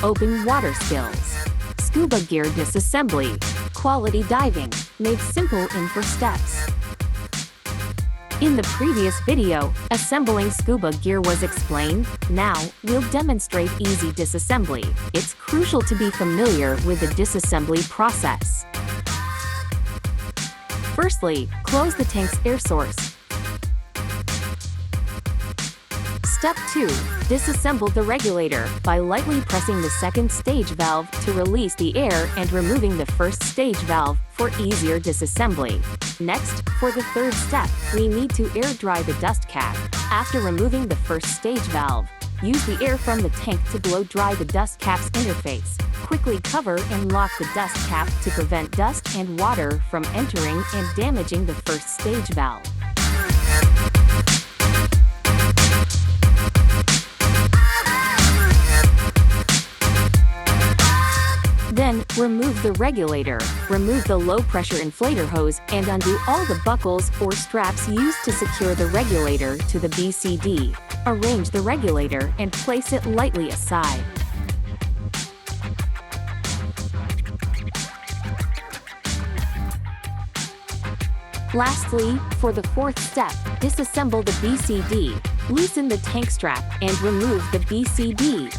open water skills. Scuba gear disassembly. Quality diving, made simple in 4 steps. In the previous video, assembling scuba gear was explained. Now, we'll demonstrate easy disassembly. It's crucial to be familiar with the disassembly process. Firstly, close the tank's air source. Step 2. Disassemble the regulator by lightly pressing the second stage valve to release the air and removing the first stage valve for easier disassembly. Next, for the third step, we need to air dry the dust cap. After removing the first stage valve, use the air from the tank to blow dry the dust cap's interface. Quickly cover and lock the dust cap to prevent dust and water from entering and damaging the first stage valve. Then, remove the regulator, remove the low-pressure inflator hose, and undo all the buckles or straps used to secure the regulator to the BCD. Arrange the regulator and place it lightly aside. Lastly, for the fourth step, disassemble the BCD. Loosen the tank strap and remove the BCD.